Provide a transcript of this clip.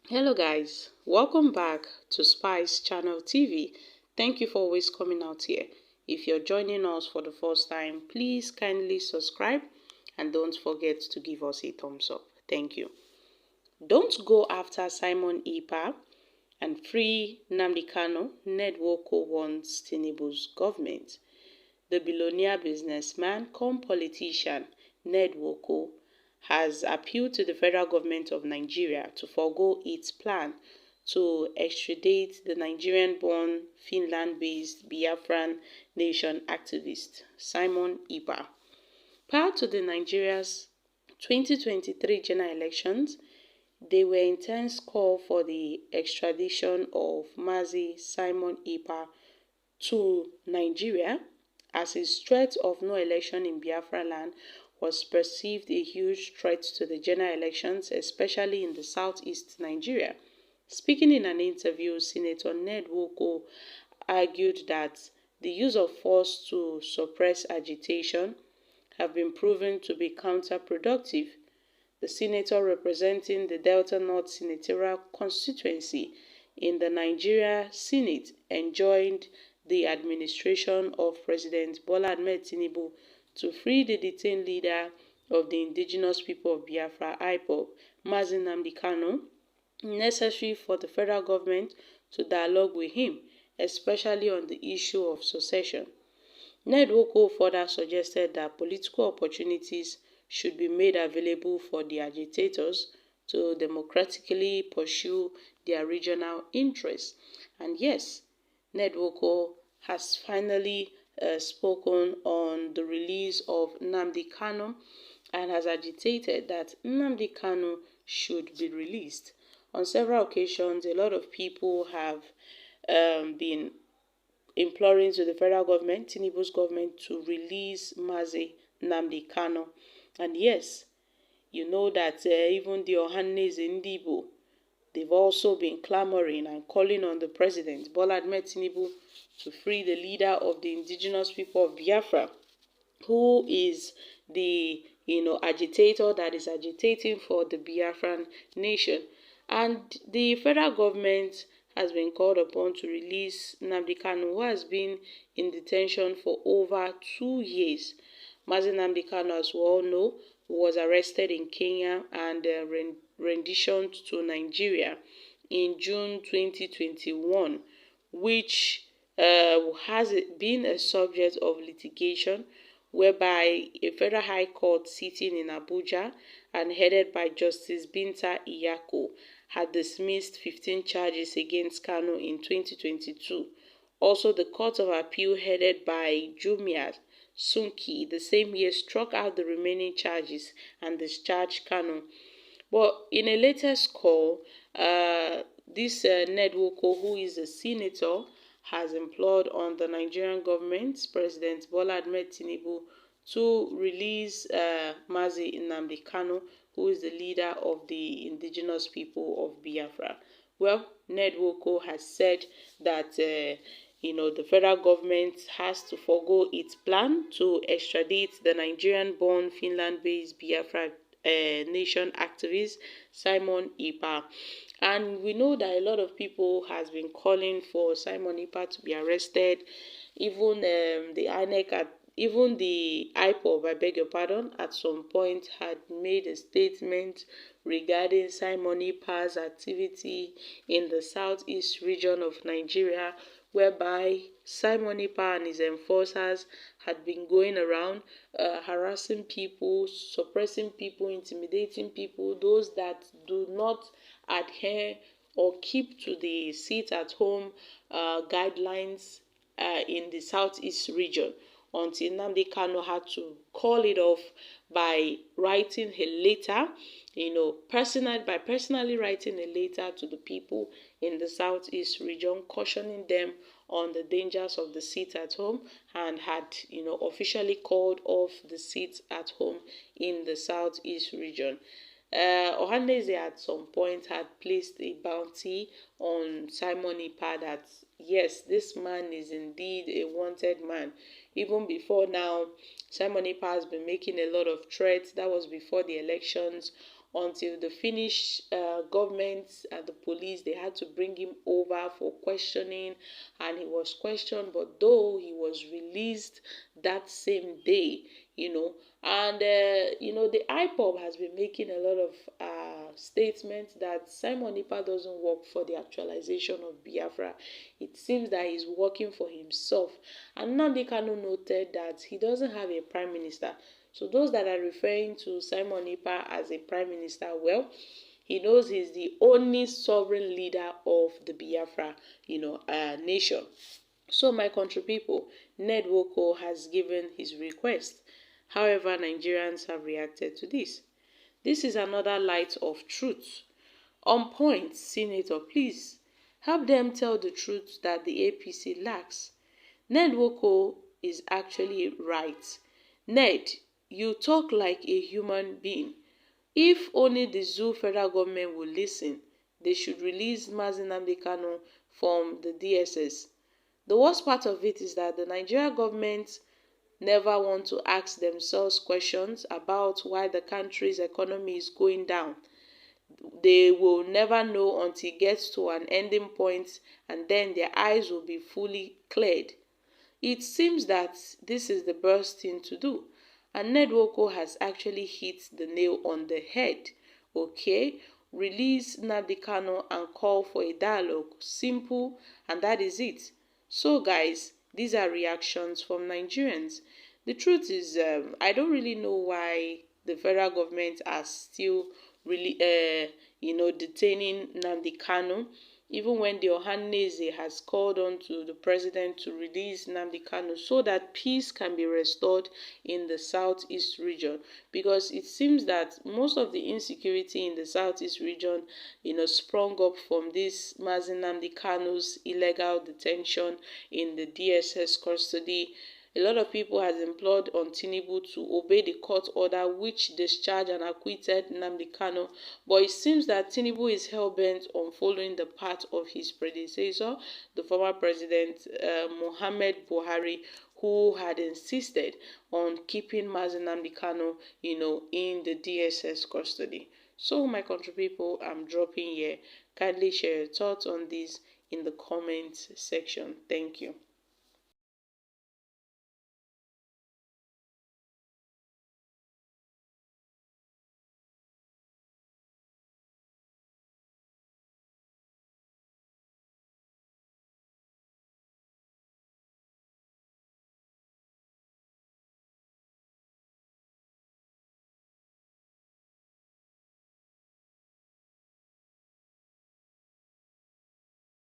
Hello guys, welcome back to Spice Channel TV. Thank you for always coming out here. If you're joining us for the first time, please kindly subscribe and don't forget to give us a thumbs up. Thank you. Don't go after Simon Ekpa and free Nnamdi Kanu, Nwoko wants Tinubu's government. The billionaire businessman come politician Nwoko has appealed to the federal government of Nigeria to forego its plan to extradite the Nigerian-born, Finland-based Biafran Nation activist Simon Ekpa. Prior to the Nigeria's 2023 general elections, there were intense calls for the extradition of Mazi Simon Ekpa to Nigeria, as his threat of no election in Biafra land was perceived a huge threat to the general elections, especially in the southeast Nigeria. Speaking in an interview, Senator Nwoko argued that the use of force to suppress agitation have been proven to be counterproductive. The senator representing the Delta North senatorial constituency in the Nigeria Senate enjoined the administration of President Bola Ahmed Tinubu to free the detained leader of the indigenous people of Biafra, IPOB, Mazi Nnamdi Kanu, necessary for the federal government to dialogue with him, especially on the issue of succession. Nwoko further suggested that political opportunities should be made available for the agitators to democratically pursue their regional interests. And yes, Nwoko has finally spoken on the release of Nnamdi Kanu and has agitated that Nnamdi Kanu should be released. On several occasions, a lot of people have been imploring to the federal government, Tinubu's government, to release Mazi Nnamdi Kanu. And yes, you know that even the Ohanaeze Ndibo, they've also been clamoring and calling on the president, Bola Ahmed Tinubu, to free the leader of the indigenous people of Biafra, who is the agitator that is agitating for the Biafran nation. And the federal government has been called upon to release Nnamdi Kanu, who has been in detention for over 2 years. Mazi Nnamdi Kanu, as we all know, was arrested in Kenya and renditioned to Nigeria in June 2021, which has been a subject of litigation whereby a federal high court sitting in Abuja and headed by Justice Binta Iyako had dismissed 15 charges against Kanu in 2022. Also, the Court of Appeal headed by Jumiat Sunki the same year struck out the remaining charges and discharged Kanu. But in a latest call, this Nwoko, who is a senator, has implored on the Nigerian government, President Bola Ahmed Tinubu, to release Mazi Nnamdi Kanu, who is the leader of the indigenous people of Biafra. Well, Nwoko has said that the federal government has to forego its plan to extradite the Nigerian-born, Finland-based Biafra nation activist Simon Ekpa. And we know that a lot of people has been calling for Simon Ekpa to be arrested. Even the INEC, even the IPOB, I beg your pardon, at some point had made a statement regarding Simon Ekpa's activity in the southeast region of Nigeria, whereby Simon Ekpa and his enforcers had been going around harassing people, suppressing people, intimidating people, those that do not adhere or keep to the sit-at-home guidelines in the southeast region, until Nnamdi Kanu had to call it off by writing a letter, personally writing a letter to the people in the southeast region, cautioning them on the dangers of the sit at home, and had officially called off the sit at home in the southeast region. Ohanaeze at some point had placed a bounty on Simon Ekpa that yes, this man is indeed a wanted man. Even before now, Simon Ekpa has been making a lot of threats. That was before the elections until the Finnish government and the police, they had to bring him over for questioning, and he was questioned. But though he was released that same day, and the IPOB has been making a lot of statements that Simon Ekpa doesn't work for the actualization of Biafra. It seems that he's working for himself. And Nnamdi Kanu noted that he doesn't have a prime minister. So those that are referring to Simon Ekpa as a prime minister, well, he knows he's the only sovereign leader of the Biafra, nation. So my country people, Nwoko has given his request. However, Nigerians have reacted to this. This is another light of truth. On point, Senator, please help them tell the truth that the APC lacks. Nwoko is actually right. Ned, you talk like a human being. If only the zoo federal government will listen, they should release Nnamdi Kanu from the DSS. The worst part of it is that the Nigeria government never want to ask themselves questions about why the country's economy is going down. They will never know until it gets to an ending point, and then their eyes will be fully cleared. It seems that this is the best thing to do, and Nwoko has actually hit the nail on the head. Okay, release Nnamdi Kanu and call for a dialogue. Simple, and that is it. So guys, these are reactions from Nigerians. The truth is, I don't really know why the federal government are still really, detaining Nnamdi Kanu, even when the Ohanaeze has called on to the president to release Nnamdi Kanu so that peace can be restored in the southeast region. Because it seems that most of the insecurity in the southeast region, sprung up from this Nnamdi Kanu's illegal detention in the DSS custody. A lot of people has implored on Tinubu to obey the court order which discharged and acquitted Nnamdi Kanu, but it seems that Tinubu is hell-bent on following the path of his predecessor, the former president Muhammad Buhari, who had insisted on keeping Nnamdi Kanu, in the DSS custody. So, my country people, I'm dropping here. Kindly share your thoughts on this in the comment section. Thank you.